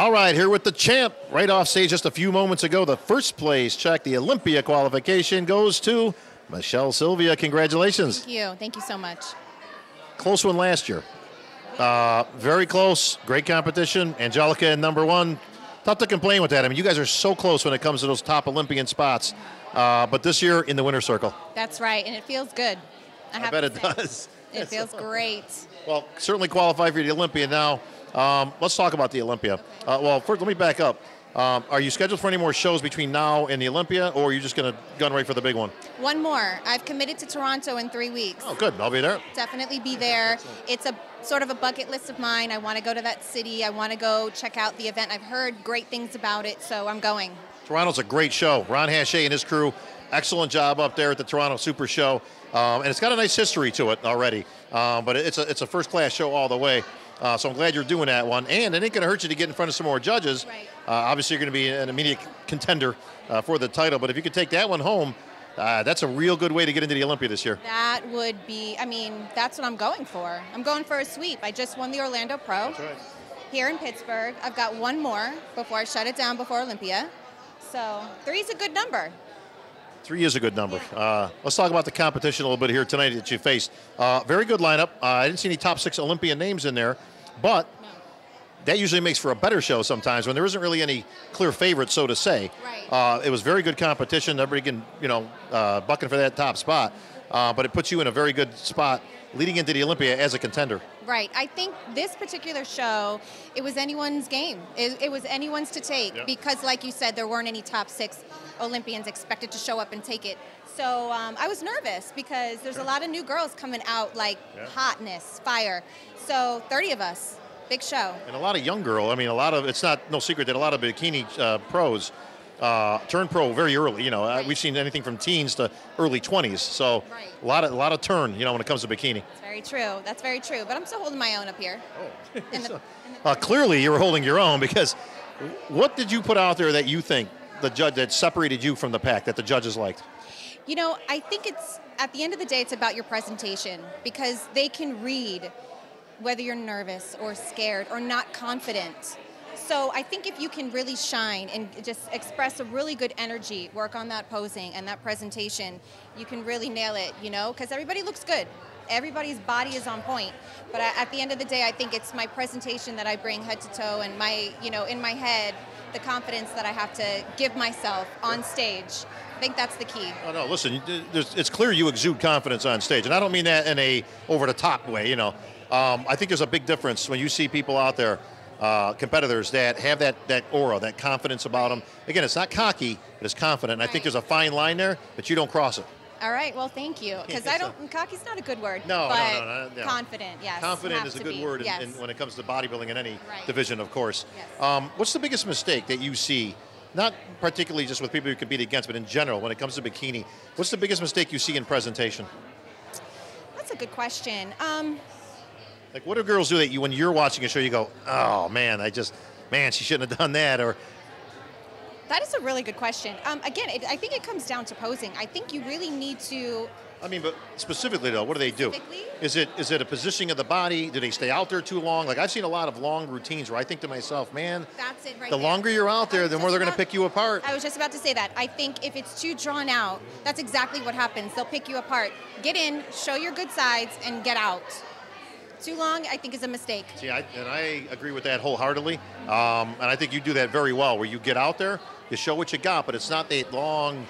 All right, here with the champ, right off stage just a few moments ago. The first place check, the Olympia qualification, goes to Michelle Sylvia. Congratulations. Thank you so much. Close one last year. Very close, great competition. Angelica in #1. Tough to complain with that. I mean, you guys are so close when it comes to those top Olympian spots. But this year in the winner's circle. That's right, and it feels good. I bet it does. It feels great. Well, certainly qualify for the Olympia now. Let's talk about the Olympia. Well, first, let me back up. Are you scheduled for any more shows between now and the Olympia, or are you just going to gun right for the big one? One more. I've committed to Toronto in 3 weeks. Oh, good. I'll be there. Definitely be there. It's a sort of a bucket list of mine. I want to go to that city. I want to go check out the event. I've heard great things about it, so I'm going. Toronto's a great show. Ron Hachey and his crew, excellent job up there at the Toronto Super Show. And it's got a nice history to it already. But it's a first-class show all the way. So I'm glad you're doing that one. And it ain't going to hurt you to get in front of some more judges. Right. Obviously, you're going to be an immediate contender for the title. But if you could take that one home, that's a real good way to get into the Olympia this year. That would be, I mean, that's what I'm going for. I'm going for a sweep. I just won the Orlando Pro. That's right. Here in Pittsburgh. I've got one more before I shut it down before Olympia. So 3 is a good number. 3 is a good number. Let's talk about the competition a little bit here tonight that you faced. Very good lineup. I didn't see any top 6 Olympian names in there, but that usually makes for a better show sometimes when there isn't really any clear favorite, so to say. Right. It was very good competition. Everybody can, bucking for that top spot, but it puts you in a very good spot leading into the Olympia as a contender. Right. I think this particular show, it was anyone's game. It was anyone's to take because, like you said, there weren't any top 6 Olympians expected to show up and take it. So I was nervous because there's a lot of new girls coming out like hotness, fire. So 30 of us, big show. And a lot of young girl. I mean, it's not no secret that a lot of bikini pros turn pro very early. We've seen anything from teens to early 20s. So a lot of turn, when it comes to bikini. That's very true. That's very true. But I'm still holding my own up here. Oh. Clearly, you were holding your own because what did you put out there that you think the judge that separated you from the pack that the judges liked? I think it's at the end of the day, it's about your presentation because they can read whether you're nervous or scared or not confident. So I think if you can really shine and just express a really good energy, work on that posing and that presentation, you can really nail it, because everybody looks good. Everybody's body is on point. But at the end of the day, I think it's my presentation that I bring head to toe and my, in my head, the confidence that I have to give myself on stage. I think that's the key. Oh, no, listen, it's clear you exude confidence on stage. And I don't mean that in a over-the-top way, I think there's a big difference when you see people out there, competitors that have that aura, that confidence about them. Again, it's not cocky, but it's confident. And I think there's a fine line there, but you don't cross it. All right, well, thank you. Because cocky's not a good word. No. Confident, yes. Confident is a good word when it comes to bodybuilding in any division, of course. Yes. What's the biggest mistake that you see, not particularly just with people you compete against, but in general when it comes to bikini? What's the biggest mistake you see in presentation? That's a good question. Like, what do girls do that when you're watching a show, you go, oh, man, she shouldn't have done that, or... That is a really good question. Again, I think it comes down to posing. I think you really need to... I mean, but specifically, though, what do they do? Is it a positioning of the body? Do they stay out there too long? Like, I've seen a lot of long routines where I think to myself, man, that's it right the longer you're out there, the more they're going to pick you apart. I was just about to say that. I think if it's too drawn out, that's exactly what happens. They'll pick you apart. Get in, show your good sides, and get out. Too long, I think, is a mistake. See, I agree with that wholeheartedly. And I think you do that very well, where you get out there, you show what you got, but it's not that long,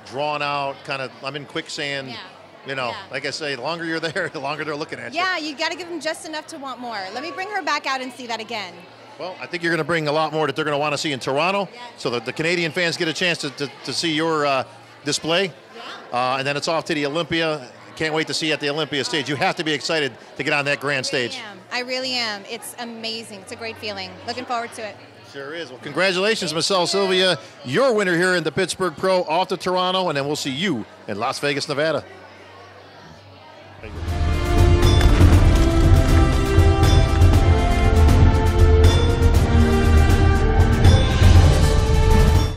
drawn-out kind of, I'm in quicksand. Yeah. Like I say, the longer you're there, the longer they're looking at you. Yeah, you got to give them just enough to want more. Let me bring her back out and see that again. Well, I think you're going to bring a lot more that they're going to want to see in Toronto, so that the Canadian fans get a chance to see your display. Yeah. And then it's off to the Olympia. Can't wait to see you at the Olympia stage. You have to be excited to get on that grand stage. I really am. It's amazing. It's a great feeling. Looking forward to it. Sure is. Well, congratulations, Michelle Sylvia. Your winner here in the Pittsburgh Pro, off to Toronto, and then we'll see you in Las Vegas, Nevada.